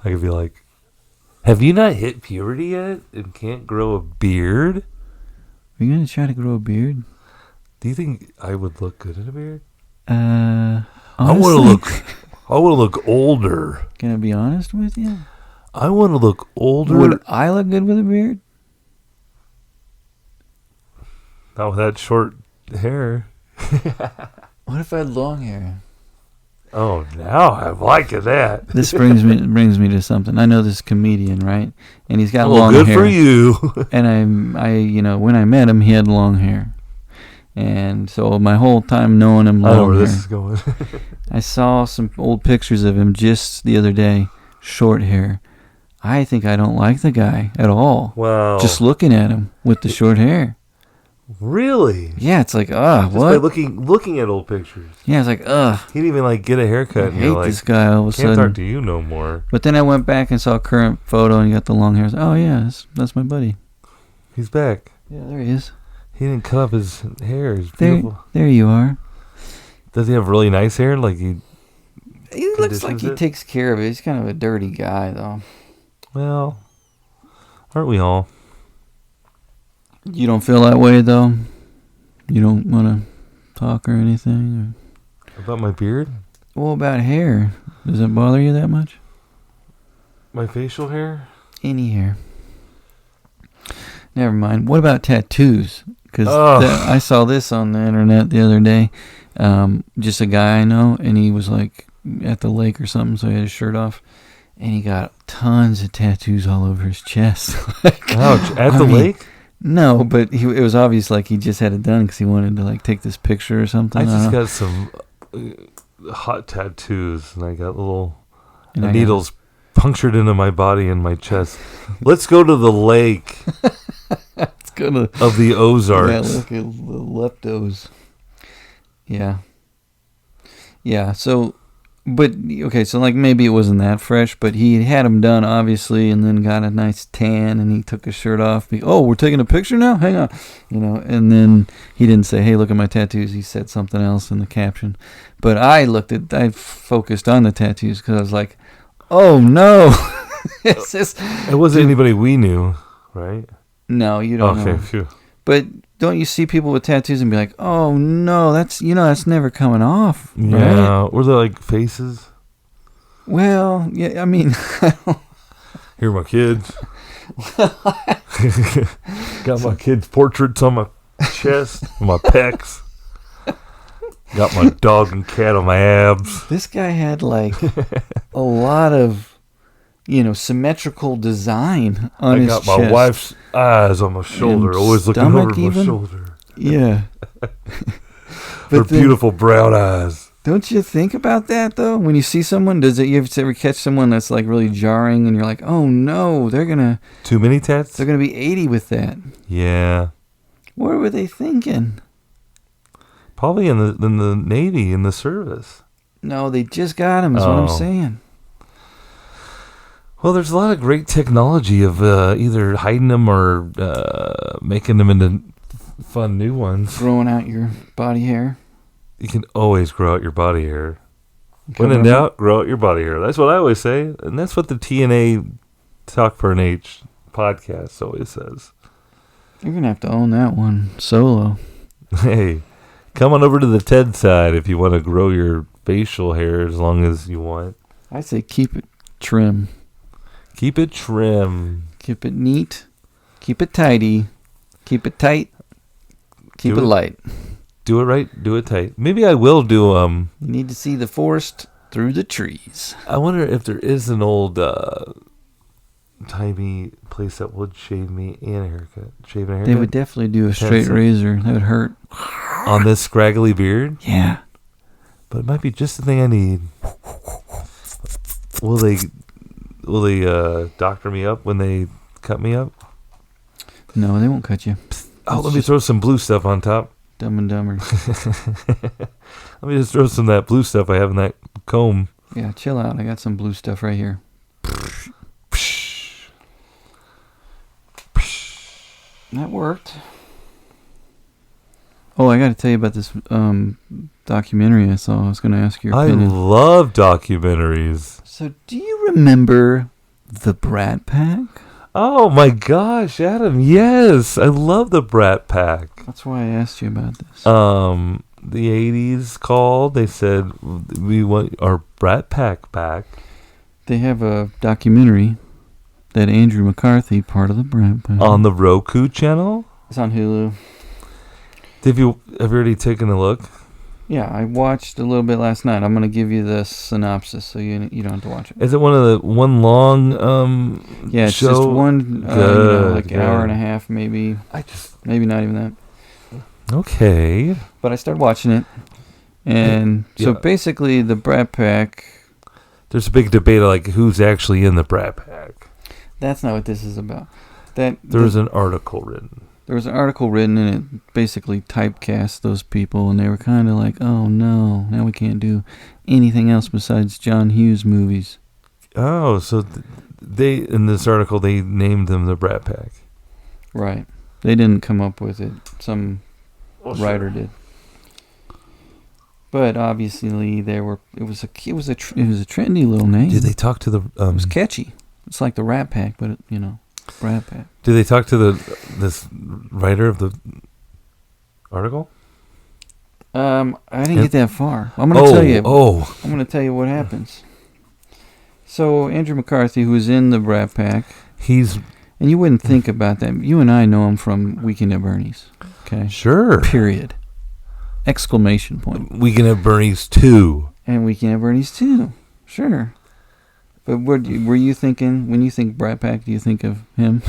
could be like, have you not hit puberty yet and can't grow a beard? Are you gonna try to grow a beard? Do you think I would look good in a beard? Honestly, I want to look older. Can I be honest with you? I want to look older. Would I look good with a beard? Not with that short hair. What if I had long hair? Oh, now I'm liking that. This brings me to something. I know this comedian, right? And he's got Well, long good hair. for you. And I when I met him, he had long hair. And so my whole time knowing him, I know long where hair, this is going. I saw some old pictures of him just the other day, short hair. I think I don't like the guy at all. Wow. Just looking at him with the short hair. Really? Yeah, it's like, Just what? by looking at old pictures. Yeah, it's like, He didn't even get a haircut. I And you're hate like, this guy all of a can't sudden. talk to you no more. But then I went back and saw a current photo and he got the long hair. I was like, oh yeah, that's my buddy. He's back. Yeah, there he is. He didn't cut off his hair. It's There, beautiful. there you are. Does he have really nice hair? He looks like conditions he it? takes care of it. He's kind of a dirty guy, though. Well, aren't we all? You don't feel that way, though? You don't want to talk or anything? About my beard? What about hair? Does it bother you that much? My facial hair? Any hair. Never mind. What about tattoos? Because I saw this on the internet the other day. Just a guy I know, and he was like at the lake or something, so he had his shirt off. And he got tons of tattoos all over his chest. Ouch. At the lake? No, but it was obvious like he just had it done because he wanted to like take this picture or something. I just got some hot tattoos, and I got little needles punctured into my body and my chest. Let's go to the lake It's gonna of the Ozarks. Yeah, look at the leptos. Yeah. Yeah, so, but, okay, so like maybe it wasn't that fresh, but he had them done, obviously, and then got a nice tan, and he took his shirt off. Oh, we're taking a picture now? Hang on. And then he didn't say, hey, look at my tattoos. He said something else in the caption. But I focused on the tattoos because I was like, oh, no. It wasn't anybody we knew, right? No, you don't know. Okay, phew. But don't you see people with tattoos and be like, oh, no, that's never coming off, right? Yeah. Were there like faces? Well, yeah, I mean, Here are my kids. Got my kids' portraits on my chest, my pecs. Got my dog and cat on my abs. This guy had like a lot of, symmetrical design on his chest. I got my wife's eyes on my shoulder, always looking over my shoulder. Yeah. Her beautiful brown eyes. Don't you think about that though? When you see someone, you ever catch someone that's like really jarring, and you're like, oh no, they're gonna too many tats. They're gonna be 80 with that. Yeah. What were they thinking? Probably in the Navy, in the service. No, they just got him. Is what I'm saying. Well, there's a lot of great technology of either hiding them or making them into fun new ones. Growing out your body hair. You can always grow out your body hair. When in doubt, grow out your body hair. That's what I always say, and that's what the TNA Talk for an H podcast always says. You're gonna have to own that one solo. Hey, come on over to the TED side if you want to grow your facial hair as long as you want. I say keep it trim. Keep it trim. Keep it neat. Keep it tidy. Keep it tight. Keep it light. Do it right. Do it tight. Maybe I will do You need to see the forest through the trees. I wonder if there is an old timey place that would shave me and a haircut. Shave and a haircut. They would definitely do a straight razor. That would hurt. On this scraggly beard? Yeah. But it might be just the thing I need. Will they doctor me up when they cut me up? No, they won't cut you. Let me throw some blue stuff on top. Dumb and Dumber. Let me just throw some of that blue stuff I have in that comb. Yeah, chill out. I got some blue stuff right here. That worked. Oh, I got to tell you about this documentary I saw. I was going to ask your opinion. I love documentaries. So, do you remember the Brat Pack? Oh my gosh, Adam! Yes, I love the Brat Pack. That's why I asked you about this. The '80s called. They said we want our Brat Pack back. They have a documentary that Andrew McCarthy, part of the Brat Pack, on the Roku channel. It's on Hulu. Have you already taken a look? Yeah, I watched a little bit last night. I'm going to give you the synopsis so you don't have to watch it. Is it one long yeah, it's show? Just one hour and a half maybe. Maybe not even that. Okay. But I started watching it. And so basically the Brat Pack, there's a big debate like who's actually in the Brat Pack. That's not what this is about. There was an article written. There was an article written, and it basically typecast those people, and they were kind of like, oh, no, now we can't do anything else besides John Hughes movies. Oh, so in this article, they named them the Brat Pack. Right. They didn't come up with it. Some writer did. But obviously, it was a trendy little name. Did they talk to the... it was catchy. It's like the Rat Pack, but, Brat Pack. Did they talk to this writer of the article? I didn't get that far. I'm going to tell you. I'm going to tell you what happens. So Andrew McCarthy, who was in the Brat Pack, and you wouldn't think about that. You and I know him from Weekend at Bernie's. Okay. Sure. Period. Exclamation point. Weekend at Bernie's 2. And Weekend at Bernie's 2. Sure. But what were you thinking when you think Brat Pack? Do you think of him?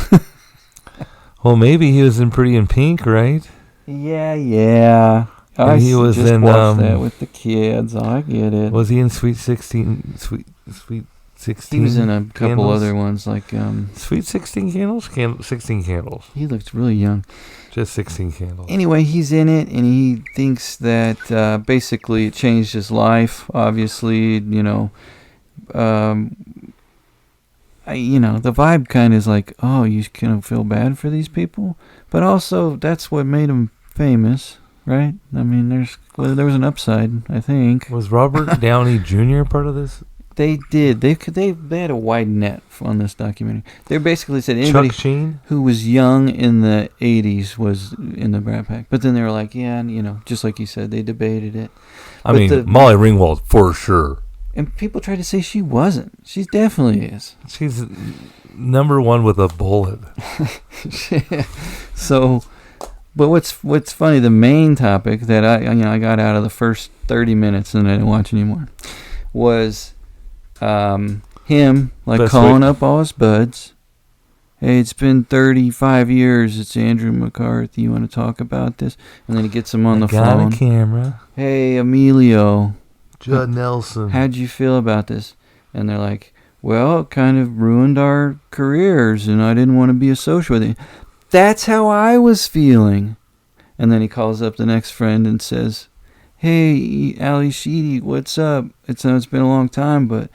Well, maybe he was in Pretty in Pink, right? Yeah. He was just in watched that with the kids. I get it. Was he in Sweet 16? Sweet 16. He was in a couple other ones like Sweet 16 Candles. 16 Candles. He looked really young. Just 16 Candles. Anyway, he's in it, and he thinks that basically it changed his life. Obviously, the vibe kind of is like, oh, you kind of feel bad for these people, but also that's what made him famous, right? I mean, there was an upside, I think. Was Robert Downey Jr. part of this? They did. They had a wide net on this documentary. They basically said anybody who was young in the 80s was in the Brat Pack, but then they were like, yeah, just like you said, they debated it. Molly Ringwald for sure. And people try to say she wasn't. She definitely is. She's number one with a bullet. So, But what's funny, the main topic that I got out of the first 30 minutes and I didn't watch anymore was him calling up all his buds. Hey, it's been 35 years. It's Andrew McCarthy. You want to talk about this? And then he gets him on the phone. Got a camera. Hey, Emilio. Judd Nelson. How'd you feel about this? And they're like, well, it kind of ruined our careers, and I didn't want to be associated with it. That's how I was feeling. And then he calls up the next friend and says, hey, Ali Sheedy, what's up? It's been a long time, but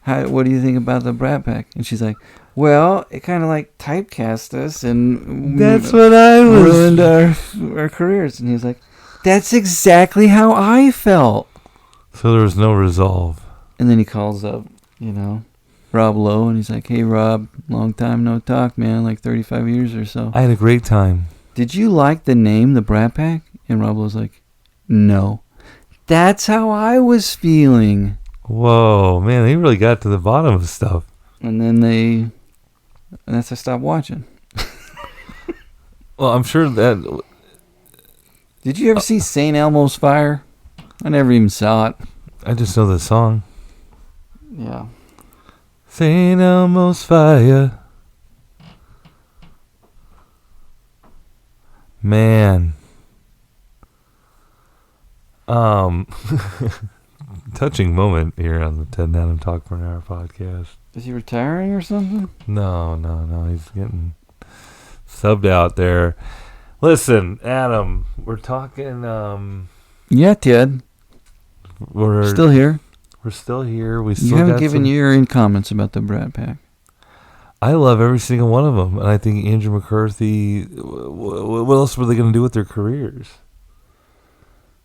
what do you think about the Brat Pack? And she's like, well, it kind of like typecast us and that's what I was ruined our careers. And he's like, that's exactly how I felt. So there was no resolve. And then he calls up, Rob Lowe, and he's like, hey, Rob, long time no talk, man, like 35 years or so. I had a great time. Did you like the name, the Brat Pack? And Rob Lowe's like, no. That's how I was feeling. Whoa, man, they really got to the bottom of stuff. And then that's I stopped watching. Well, I'm sure that... Did you ever see St. Elmo's Fire? I never even saw it. I just know the song. Yeah. St. Elmo's Fire. Man. Touching moment here on the Ted and Adam Talk for an Hour podcast. Is he retiring or something? No. He's getting subbed out there. Listen, Adam, we're talking... Yeah, Ted. We're still here. We're still here. You haven't given your comments about the Brat Pack. I love every single one of them, and I think Andrew McCarthy. What else were they going to do with their careers?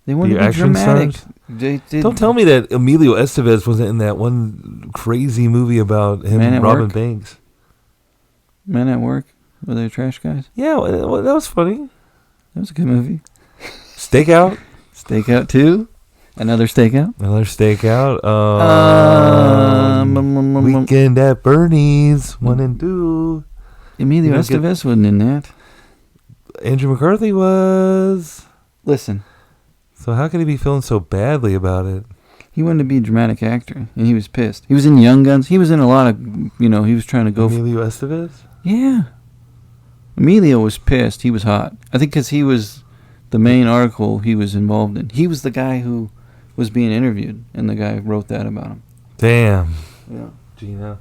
They want to be dramatic. Don't tell me that Emilio Estevez wasn't in that one crazy movie about him and Robin Banks. Men at Work? Were they trash guys? Yeah, that was funny. That was a good movie. Stakeout? Stakeout 2? Another Stakeout? Another Stakeout. Weekend at Bernie's 1 and 2. Emilio Estevez wasn't in that. Andrew McCarthy was. Listen. So how could he be feeling so badly about it? He wanted to be a dramatic actor, and he was pissed. He was in Young Guns. He was in a lot of, he was trying to go Emilio Estevez? Yeah. Emilio was pissed. He was hot. I think because he was the main article he was involved in. He was the guy who was being interviewed, and the guy wrote that about him. Damn. Yeah. Gina.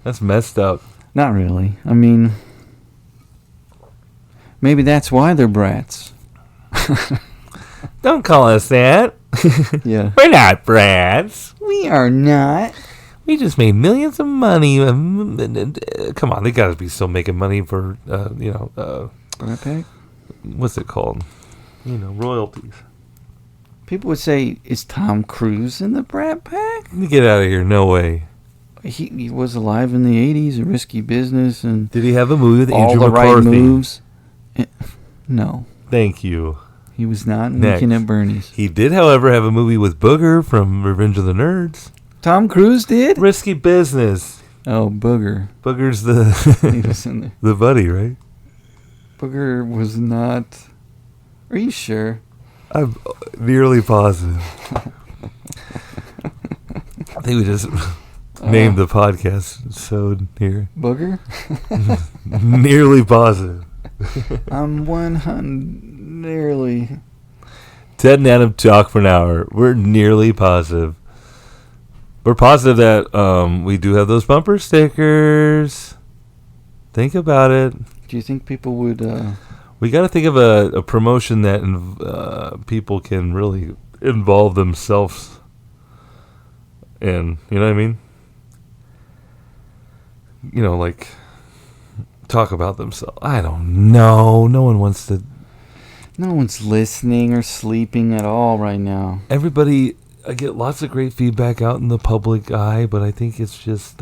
That's messed up. Not really. I mean, maybe that's why they're brats. Don't call us that. Yeah. We're not brats. We are not. We just made millions of money. Come on, they got to be still making money for, Brat Pack? What's it called? Royalties. People would say, is Tom Cruise in the Brat Pack? Get out of here. No way. He was alive in the 80s, A Risky Business, and... Did he have a movie with Andrew McCarthy? All the Right Moves? No. Thank you. He was not in Weekend at Bernie's. He did, however, have a movie with Booger from Revenge of the Nerds. Tom Cruise did? Risky Business. Oh, Booger. Booger's the he was in there. The buddy, right? Booger was not... Are you sure? I'm nearly positive. I think we just named the podcast so here. Booger? Nearly positive. I'm 100 nearly. Ted and Adam Talk for an Hour. We're nearly positive. We're positive that we do have those bumper stickers. Think about it. Do you think people would... We got to think of a promotion that people can really involve themselves in. You know what I mean? Like talk about themselves. I don't know. No one wants to. No one's listening or sleeping at all right now. Everybody, I get lots of great feedback out in the public eye, but I think it's just,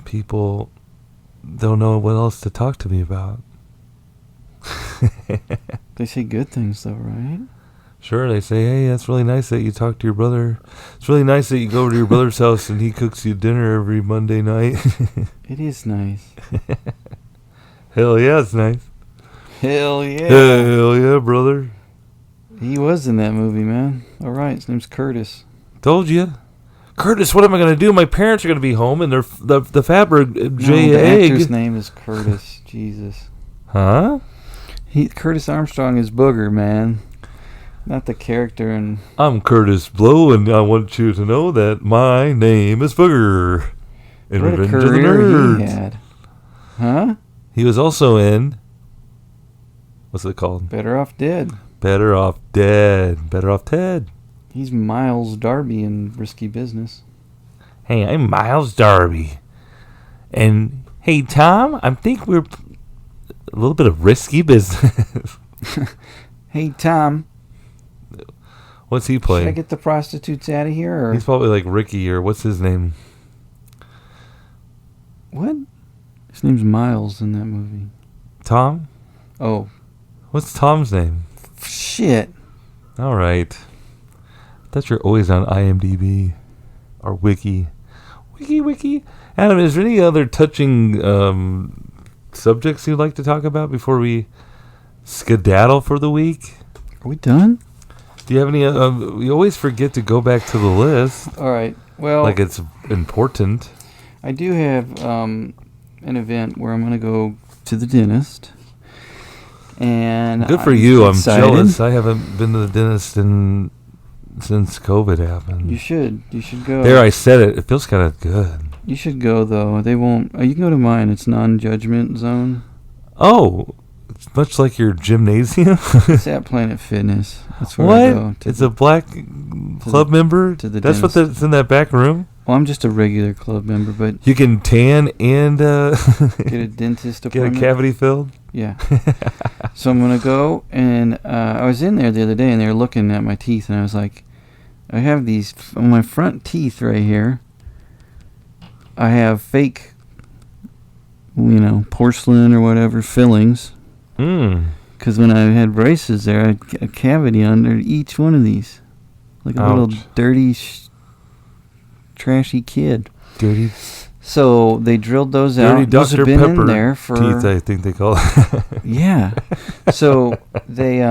people don't know what else to talk to me about. They say good things, though, right? Sure, they say, hey, that's really nice that you talk to your brother. It's really nice that you go over to your brother's house and he cooks you dinner every Monday night. It is nice. Hell yeah, it's nice. Hell yeah. Hell yeah, brother. He was in that movie, man. All right, his name's Curtis. Told you. Curtis, what am I going to do? My parents are going to be home, and they're the Faberg J The egg. actor's name is Curtis. Jesus. Huh? Curtis Armstrong is Booger, man. Not the character in... I'm Curtis Blow, and I want you to know that my name is Booger. In What a Revenge of the career Nerds. he had. Huh? He was also in... What's it called? Better Off Dead. Better Off Dead. Better Off Ted. He's Miles Darby in Risky Business. Hey, I'm Miles Darby. And, hey, Tom, I think we're a little bit of risky business. Hey, Tom. What's he Should I playing? get the prostitutes out of here? Or He's probably like Ricky, or what's his name? what? His name's Miles in that movie. Tom? Oh, What's Tom's name? shit. All right. I thought you're always on IMDb or Wiki. Wiki. Adam, is there any other touching subjects you'd like to talk about before we skedaddle for the week? Are we done? Do you have any? We always forget to go back to the list, All right. Well, like it's important. I do have an event where I'm going to go to the dentist. And Good for I'm you. excited. I'm jealous. I haven't been to the dentist since COVID happened. You should go. There, I said it. It feels kind of good. You should go though. They won't. You can go to mine. It's non-judgment zone. Oh, it's much like your gymnasium. It's at Planet Fitness. That's where I go. What? It's a black club member? to the That's what dentist. that's in that back room? Well, I'm just a regular club member, but You can tan and get a dentist get a appointment. cavity filled? Yeah. So I'm gonna go, and I was in there the other day, and they were looking at my teeth, and I was like, I have these on my front teeth right here. I have fake, porcelain or whatever fillings. Because when I had braces there, I had a cavity under each one of these. Like a little Ouch. dirty, trashy kid. Dirty So they drilled those out. Those Dr. have been Pepper in there for... teeth, I think they call it. Yeah. So they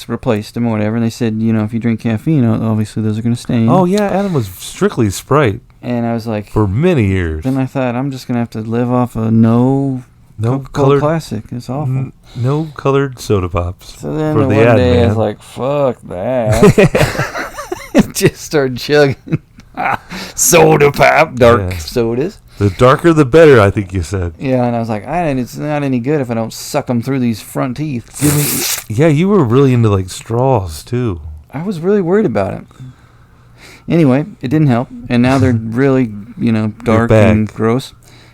replaced them or whatever, and they said, if you drink caffeine, obviously those are going to stain. Oh, yeah, Adam was strictly Sprite And I was like... for many years. Then I thought, I'm just going to have to live off a no Coca-Cola colored Classic. It's awful. no colored soda pops. So then for one the ad day I man. was like, fuck that. Just started chugging soda pop, dark Yeah. sodas. The darker the better, I think you said. Yeah, and I was like, it's not any good if I don't suck them through these front teeth. Yeah, you were really into like straws too. I was really worried about it. Anyway, it didn't help, and now they're really, dark back. and gross.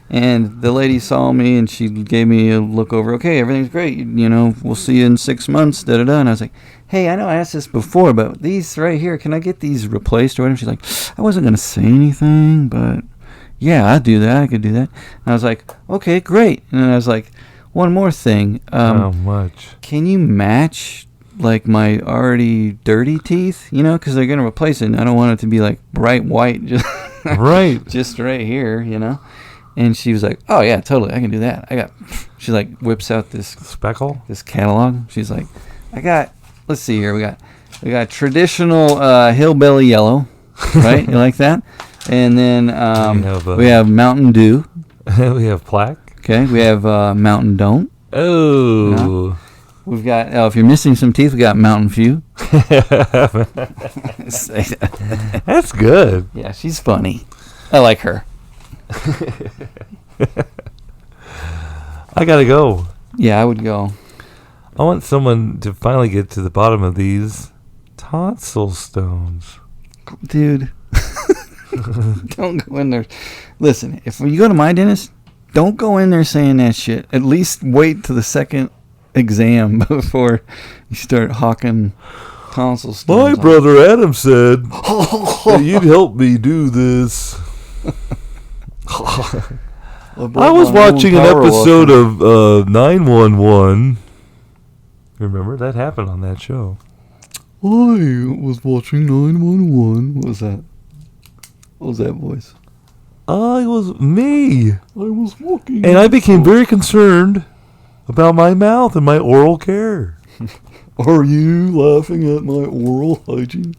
And the lady saw me, and she gave me a look over. Okay, everything's great. We'll see you in 6 months. Da da da. And I was like, hey, I know I asked this before, but these right here, can I get these replaced or whatever? She's like, I wasn't gonna say anything, but yeah, I'd do that. I could do that. And I was like, okay, great. And then I was like, one more thing. How much? Can you match like my already dirty teeth? Because they're gonna replace it. And I don't want it to be like bright white, just Right. just right here. And she was like, oh yeah, totally, I can do that. She like whips out this Speckle? catalog. She's like, let's see here. We got traditional hillbilly yellow, right? You like that? And then we have Mountain Dew. We have plaque. Okay, we have Mountain Don't. Oh. We've got, if you're missing some teeth, we got Mountain Few. That's good. Yeah, she's funny. I like her. I gotta go. Yeah, I would go. I want someone to finally get to the bottom of these tonsil stones. Dude. Don't go in there. Listen, if you go to my dentist, don't go in there saying that shit. At least wait to the second exam before you start hawking tonsil stones. My on. brother Adam said that you'd help me do this. I was watching an episode of 911. Remember, that happened on that show. I was watching 911. What was that? What was that voice? I was me. I was walking. And I became very concerned about my mouth and my oral care. Are you laughing at my oral hygiene?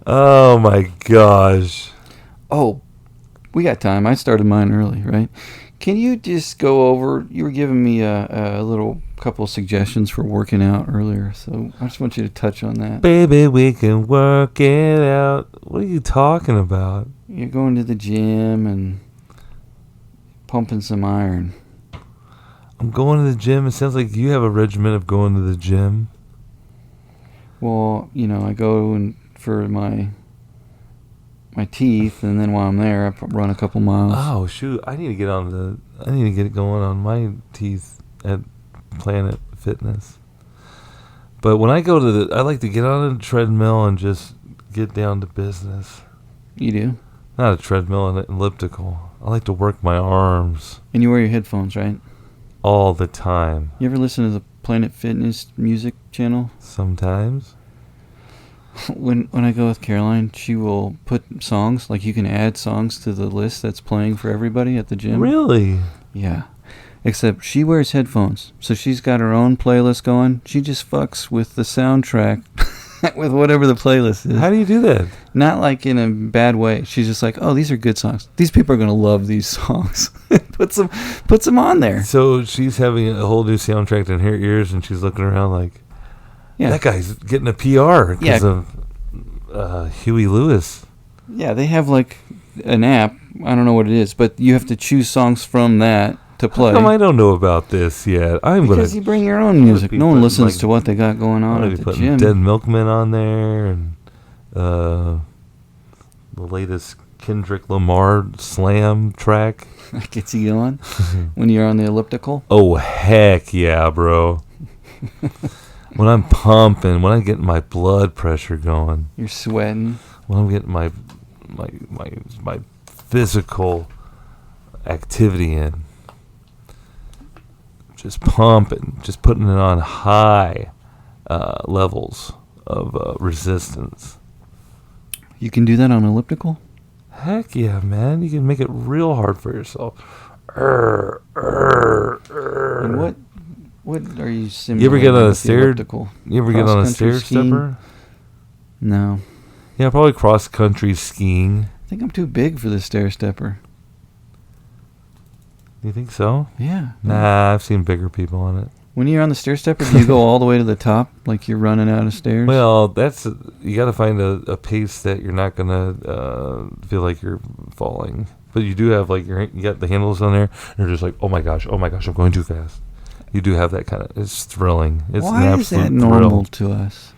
Oh my gosh. Oh, we got time. I started mine early, right? Can you just go over? You were giving me a little couple of suggestions for working out earlier, so I just want you to touch on that. Baby, we can work it out. What are you talking about? You're going to the gym and pumping some iron. I'm going to the gym. It sounds like you have a regimen of going to the gym. Well, you know, I go and for my teeth, and then while I'm there, I run a couple miles. Oh shoot! I need to get it going on my teeth at Planet Fitness. But when I go to I like to get on a treadmill and just get down to business. You do? Not a treadmill, an elliptical. I like to work my arms And you wear your headphones, right? all the time. You ever listen to the Planet Fitness music channel? Sometimes. When I go with Caroline, she will put songs, like you can add songs to the list that's playing for everybody at the gym. Really? Yeah. Except she wears headphones, so she's got her own playlist going. She just fucks with the soundtrack with whatever the playlist is. How do you do that? Not like in a bad way. She's just like, oh, these are good songs. These people are going to love these songs. puts them on there. So she's having a whole new soundtrack in her ears, and she's looking around like, Yeah. that guy's getting a PR because of Huey Lewis. Yeah, they have like an app. I don't know what it is, but you have to choose songs from that to play. How come I don't know about this yet? Because you bring your own music. be No one putting, listens like, to what they got going on I'm at gonna be the putting gym. Dead Milkman on there, and the latest Kendrick Lamar Slam track. That gets you going when you're on the elliptical. Oh heck yeah, bro! When I'm pumping, when I'm getting my blood pressure going, You're sweating. when I'm getting my physical activity in, just pumping, just putting it on high levels of resistance. You can do that on elliptical? Heck yeah, man! You can make it real hard for yourself. And what are you simulating? You ever get on a with the stair? elliptical? You ever get on a Cross-country stair skiing? stepper? No. Yeah, probably cross country skiing. I think I'm too big for the stair stepper. You think so? Yeah. Nah, I've seen bigger people on it. When you're on the stair stepper, do you go all the way to the top like you're running out of stairs? Well, you got to find a pace that you're not gonna feel like you're falling. But you do have like you got the handles on there. And you're just like, oh my gosh, I'm going too fast. You do have that kind of. It's thrilling. It's Why an is absolute that normal thrill. to us?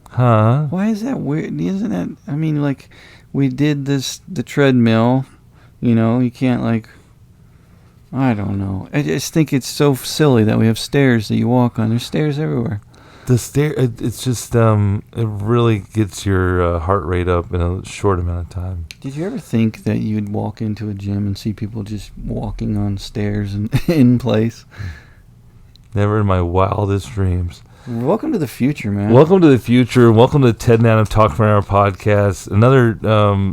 Huh? Why is that weird? Isn't that? I mean, like, we did the treadmill. You know, you can't like. I don't know. I just think it's so silly that we have stairs that you walk on. There's stairs everywhere. The stair. It's just it really gets your heart rate up in a short amount of time. Did you ever think that you'd walk into a gym and see people just walking on stairs and in place? Never in my wildest dreams. Welcome to the future, man. Welcome to the future. Welcome to Ted and Adam Talk for an Hour podcast. Another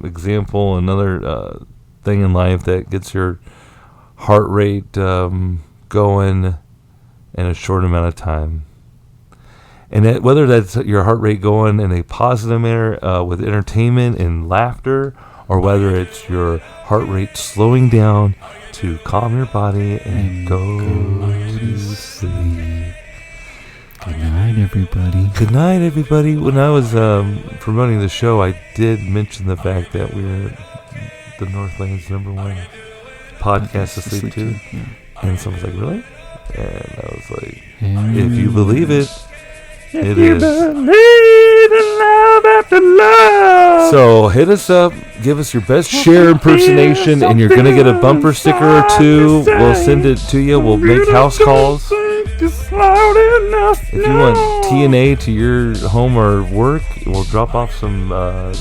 example, another thing in life that gets your heart rate going in a short amount of time. And whether that's your heart rate going in a positive manner with entertainment and laughter, or whether it's your heart rate slowing down to calm your body and go to sleep. Good night, everybody. Good night, everybody. When I was promoting the show, I did mention the fact that we're the Northland's #1 podcast to sleep to. Yeah. And someone's like, really? And I was like, if you believe it, it is. So hit us up, give us your best share impersonation, and you're going to get a bumper sticker or two. We'll send it to you. We'll make house calls. If you want TNA to your home or work, we'll drop off some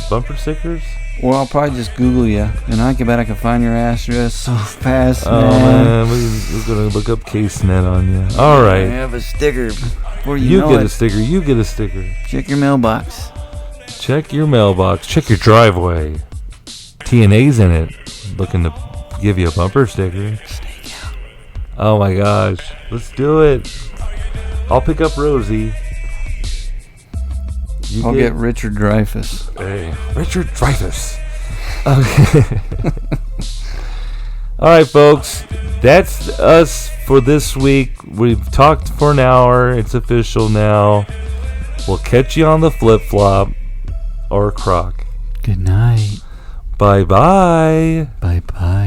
bumper stickers. Or I'll probably just Google you, and I bet I can find your address so fast, Oh man, we're gonna look up CaseNet on you. All I right, have a sticker before you know get it. a sticker. You get a sticker. Check your mailbox. Check your mailbox. Check your driveway. TNA's in it. Looking to give you a bumper sticker. Oh my gosh. Let's do it. I'll pick up Rosie. I'll get Richard Dreyfuss. Hey, Richard Dreyfuss. Okay. All right, folks. That's us for this week. We've talked for an hour. It's official now. We'll catch you on the flip-flop or croc. Good night. Bye-bye. Bye-bye.